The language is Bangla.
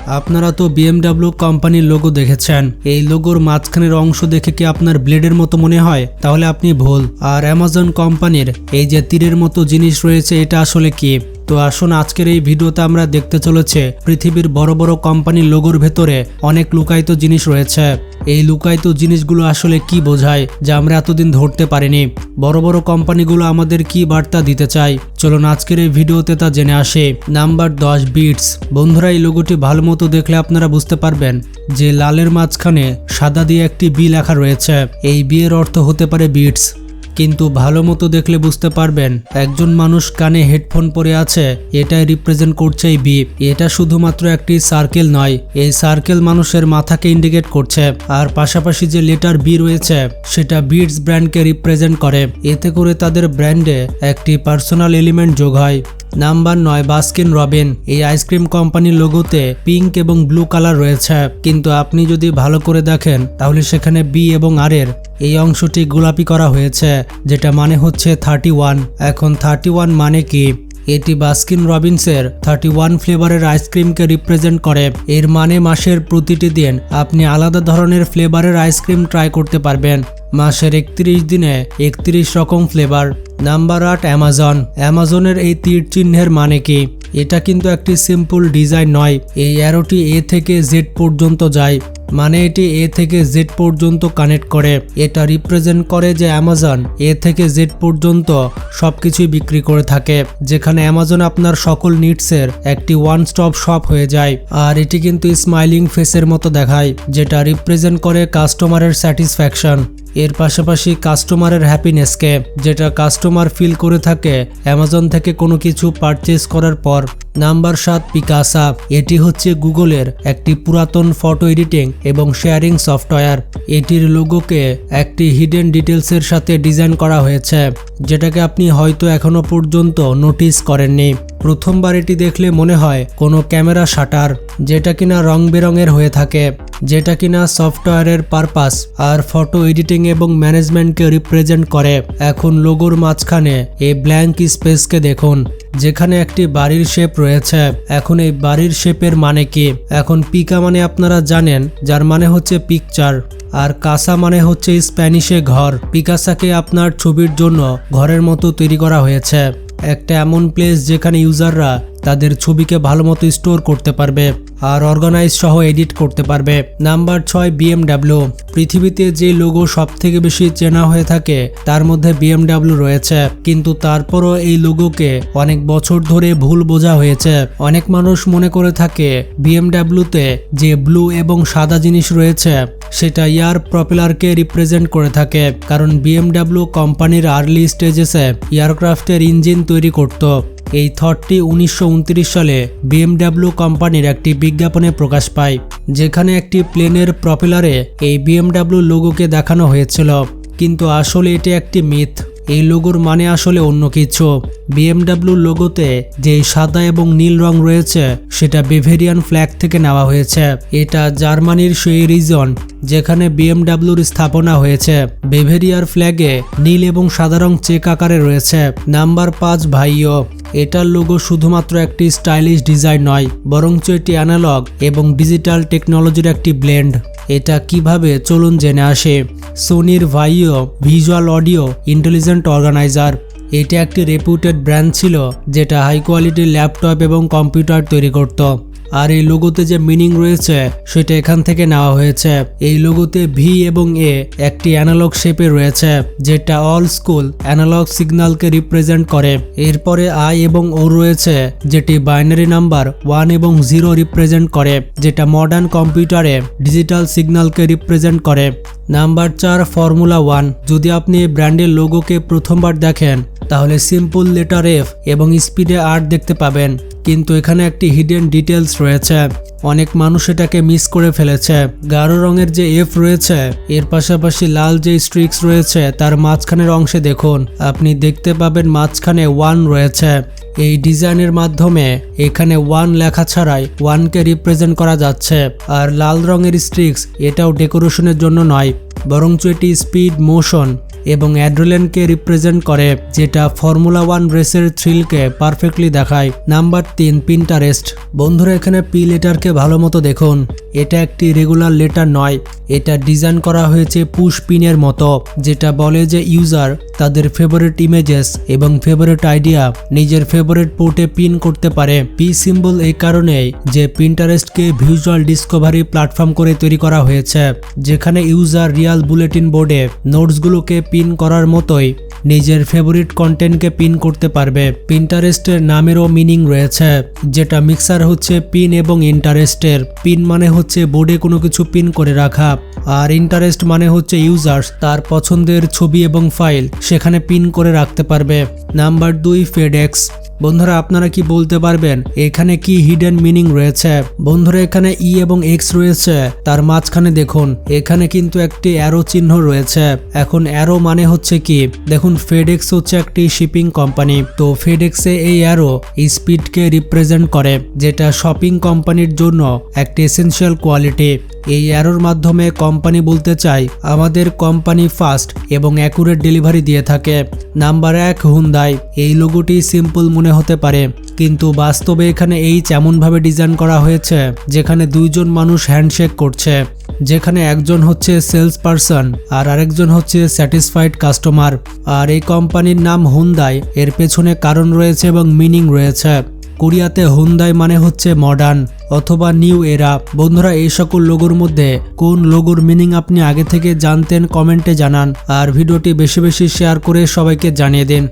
আপনারা তো BMW কোম্পানির লোগো দেখেছেন। এই লোগোর মাঝখানের অংশ দেখে কি আপনার ব্লেডের মতো মনে হয়? তাহলে আপনি ভুল। আর অ্যামাজন কোম্পানির এই যে তীরের মতো জিনিস রয়েছে, এটা আসলে কি? তো আসুন আজকের এই ভিডিওতে আমরা দেখতে চলেছে পৃথিবীর বড় বড় কোম্পানির লোগোর ভেতরে অনেক লুকায়িত জিনিস রয়েছে। এই লুকায়িত জিনিসগুলো আসলে কি বোঝায় যা আমরা এতদিন ধরতে পারিনি? বড় বড় কোম্পানিগুলো আমাদের কি বার্তা দিতে চায়? চলুন আজকের এই ভিডিওতে তা জেনে আসে। Number 10, bits. বন্ধুরা, এই লোগোটি ভালো মতো দেখলে আপনারা বুঝতে পারবেন যে লালের মাঝখানে সাদা দিয়ে একটি বি লেখা রয়েছে। এই বি এর অর্থ হতে পারে বিটস। কিন্তু ভালো মতো দেখলে বুঝতে পারবেন একজন মানুষ কানে হেডফোন পরে আছে, এটাই রিপ্রেজেন্ট করছে এই বি। এটা শুধুমাত্র একটি সার্কেল নয়, এই সার্কেল মানুষের মাথাকে ইন্ডিকেট করছে। আর পাশাপাশি যে লেটার বি রয়েছে সেটা বিটস ব্র্যান্ডকে রিপ্রেজেন্ট করে। এতে করে তাদের ব্র্যান্ডে একটি পার্সোনাল এলিমেন্ট যোগ হয়। Number 9, Baskin Robin. এই আইসক্রিম কোম্পানির লোগোতে পিঙ্ক এবং ব্লু কালার রয়েছে, কিন্তু আপনি যদি ভালো করে দেখেন তাহলে সেখানে বি এবং আর এর এই অংশটি গোলাপি করা হয়েছে, যেটা মানে হচ্ছে 31। এখন 31 মানে কি? এটি বাস্কিন রবিন্সের 31 ফ্লেভারের আইসক্রিমকে রিপ্রেজেন্ট করে। এর মানে মাসের প্রতিটি দিন আপনি আলাদা ধরনের ফ্লেভারের আইসক্রিম ট্রাই করতে পারবেন। মাসের 31 দিনে 31 রকম ফ্লেভার। Number 8, Amazon. অ্যামাজনের এই তীর চিহ্নের মানে কি? এটা কিন্তু একটি সিম্পল ডিজাইন নয়। এই অ্যারোটি এ থেকে জেড পর্যন্ত যায়, মানে এটি এ থেকে জেড পর্যন্ত কানেক্ট করে। এটা রিপ্রেজেন্ট করে যে অ্যামাজন এ থেকে জেড পর্যন্ত সবকিছুই বিক্রি করে থাকে, যেখানে অ্যামাজন আপনার সকল নিডসের একটি ওয়ান স্টপ শপ হয়ে যায়। আর এটি কিন্তু স্মাইলিং ফেসের মতো দেখায়, যেটা রিপ্রেজেন্ট করে কাস্টমারের স্যাটিসফ্যাকশন। এর পাশাপাশি কাস্টমারের হ্যাপিনেসকে, যেটা কাস্টমার ফিল করে থাকে অ্যামাজন থেকে কোনো কিছু পারচেজ করার পর। নাম্বার 7, পিকাসা। এটি হচ্ছে গুগলের একটি পুরাতন ফটো এডিটিং এবং শেয়ারিং সফটওয়্যার। এটির লোগোকে একটি হিডেন ডিটেলসের সাথে ডিজাইন করা হয়েছে, যেটাকে আপনি হয়তো এখনো পর্যন্ত নোটিস করেননি। প্রথমবার এটি দেখলে মনে হয় কোনো ক্যামেরা শাটার, যেটা কিনা রং বেরঙের হয়ে থাকে, যেটা কিনা সফটওয়্যারের পারপাস আর ফটো এডিটিং এবং ম্যানেজমেন্টকে রিপ্রেজেন্ট করে। এখন লোগোর মাঝখানে এই ব্ল্যাঙ্ক স্পেসকে দেখুন, যেখানে একটি বাড়ির শেপ রয়েছে। এখন এই বাড়ির শেপের মানে কি? এখন পিকা মানে আপনারা জানেন, যার মানে হচ্ছে পিকচার, আর কাসা মানে হচ্ছে স্প্যানিশে ঘর। পিকাসাকে আপনার ছবির জন্য ঘরের মতো তৈরি করা হয়েছে, একটা এমন প্লেস যেখানে ইউজাররা তাদের ছবিকে ভালো মতো স্টোর করতে পারবে আর অর্গানাইজ সহ এডিট করতে পারবে। Number 6, BMW। পৃথিবীতে যে লোগো সব থেকে বেশি চেনা হয়ে থাকে তার মধ্যে BMW রয়েছে, কিন্তু তারপরও এই লোগোকে অনেক বছর ধরে ভুল বোঝা হয়েছে। অনেক মানুষ মনে করে থাকে BMW-তে যে ব্লু এবং সাদা জিনিস রয়েছে সেটা এয়ার প্রপেলারকে রিপ্রেজেন্ট করে থাকে, কারণ BMW কোম্পানির আর্লি স্টেজেসে এয়ারক্রাফটের ইঞ্জিন তৈরি করত। এই থটটি 1929 সালে BMW কোম্পানির একটি বিজ্ঞাপনে প্রকাশ পায়, যেখানে একটি প্লেনের প্রপেলারে এই BMW লোগোকে দেখানো হয়েছিল। কিন্তু আসলে এটি একটি মিথ। এই লোগোর মানে আসলে অন্য কিছু। BMW লোগোতে যে সাদা এবং নীল রং রয়েছে সেটা বেভেরিয়ান ফ্ল্যাগ থেকে নেওয়া হয়েছে। এটা জার্মানির সেই রিজন যেখানে BMWর স্থাপনা হয়েছে। বেভেরিয়ার ফ্ল্যাগে নীল এবং সাদা রং চেক আকারে রয়েছে। নাম্বার 5, ভাইও। এটার লোগো শুধুমাত্র একটি স্টাইলিশ ডিজাইন নয়, বরঞ্চ এটি অ্যানালগ এবং ডিজিটাল টেকনোলজির একটি ব্লেন্ড। এটা কিভাবে, চলুন জেনে আসে। সোনির ভাইও ভিজুয়াল অডিও ইন্টেলিজেন্ট অর্গানাইজার। এটা একটি রেপুটেড ব্র্যান্ড ছিল, যেটা হাই কোয়ালিটির ল্যাপটপ এবং কম্পিউটার তৈরি করত। আর এই লোগোতে যে মিনিং রয়েছে সেটা এখান থেকে নেওয়া হয়েছে। এই লোগোতে ভি এবং এ একটি অ্যানালগ শেপে রয়েছে, যেটা অল স্কুল অ্যানালগ সিগন্যালকে রিপ্রেজেন্ট করে। এরপরে আই এবং ও রয়েছে, যেটি বাইনারি নাম্বার 1 এবং 0 রিপ্রেজেন্ট করে, যেটা মডার্ন কম্পিউটারে ডিজিটাল সিগন্যালকে রিপ্রেজেন্ট করে। Number 4, formula 1। যদি আপনি এই ব্র্যান্ডের লোগোকে প্রথমবার দেখেন তাহলে সিম্পল লেটার এফ এবং স্পিডে 8 দেখতে পাবেন, কিন্তু এখানে একটি হিডেন ডিটেলস রয়েছে। অনেক মানুষ এটাকে মিস করে ফেলেছে। গাঢ় রঙের যে এফ রয়েছে এর পাশাপাশি লাল যে স্ট্রিক্স রয়েছে তার মাঝখানের অংশে দেখুন, আপনি দেখতে পাবেন মাঝখানে 1 রয়েছে। এই ডিজাইনের মাধ্যমে এখানে 1 লেখা ছাড়াই 1কে রিপ্রেজেন্ট করা যাচ্ছে। আর লাল রঙের স্ট্রিক্স এটাও ডেকোরেশনের জন্য নয়, বরঞ্চ এটি স্পিড, মোশন এবং অ্যাড্রেনালিনকে রিপ্রেজেন্ট করে, যেটা ফর্মুলা 1 রেসের থ্রিলকে পারফেক্টলি দেখায়। Number 3, Pinterest. বন্ধুরা এখানে পি লেটারকে ভালো মতো দেখুন। এটা একটি রেগুলার লেটার নয়, এটা ডিজাইন করা হয়েছে পুশ পিনের মতো, যেটা বলে যে ইউজার তাদের ফেভারিট ইমেজেস এবং ফেভারিট আইডিয়া নিজের ফেভারিট পোর্টে পিন করতে পারে। পি সিম্বল এই কারণেই যে পিন্টারেস্টকে ভিজুয়াল ডিসকভারি প্ল্যাটফর্ম করে তৈরি করা হয়েছে, যেখানে ইউজার রিয়াল বুলেটিন বোর্ডে নোটসগুলোকে পিন করার মতোই নিজের ফেভারিট কন্টেন্টকে পিন করতে পারবে। পিন্টারেস্টের নামেরও মিনিং রয়েছে, যেটা মিক্সার হচ্ছে পিন এবং ইন্টারেস্টের। পিন মানে হচ্ছে বোর্ডে কোনো কিছু পিন করে রাখা, আর ইন্টারেস্ট মানে হচ্ছে ইউজার্স তার পছন্দের ছবি এবং ফাইল সেখানে পিন করে রাখতে পারবে। Number 2, FedEx. বন্ধুরা আপনারা কি বলতে পারবেন এখানে কি হিডেন মিনিং রয়েছে? বন্ধুরা এখানে ই এবং এক্স রয়েছে, তার মাঝখানে দেখুন এখানে কিন্তু একটি অ্যারো চিহ্ন রয়েছে। এখন অ্যারো মানে হচ্ছে কি, দেখুন ফেডেক্স হচ্ছে একটি শিপিং কোম্পানি, তো ফেডেক্সে এই অ্যারো স্পিডকে রিপ্রেজেন্ট করে, যেটা শপিং কোম্পানির জন্য একটি এসেনশিয়াল কোয়ালিটি। এই অ্যারোর মাধ্যমে কোম্পানি বলতে চায় আমাদের কোম্পানি ফাস্ট এবং অ্যাকুরেট ডেলিভারি দিয়ে থাকে। Number 1, Hyundai. এই লোগোটি সিম্পল মনে হতে পারে, কিন্তু বাস্তবে এখানে এমনভাবে ডিজাইন করা হয়েছে যেখানে দুইজন মানুষ হ্যান্ডশেক করছে, যেখানে একজন হচ্ছে সেলস পারসন আর আরেকজন হচ্ছে স্যাটিসফাইড কাস্টমার। আর এই কোম্পানির নাম হুন্দাই, এর পেছনে কারণ রয়েছে এবং মিনিং রয়েছে। কোরিয়াতে হুন্দাই মানে হচ্ছে মডার্ন অথবা নিউ এরা। বন্ধুরা এই সকল লোগোর মধ্যে কোন লোগোর মিনিং আপনি আগে থেকে জানতেন কমেন্টে জানান, আর ভিডিওটি বেশি বেশি শেয়ার করে সবাইকে জানিয়ে দিন।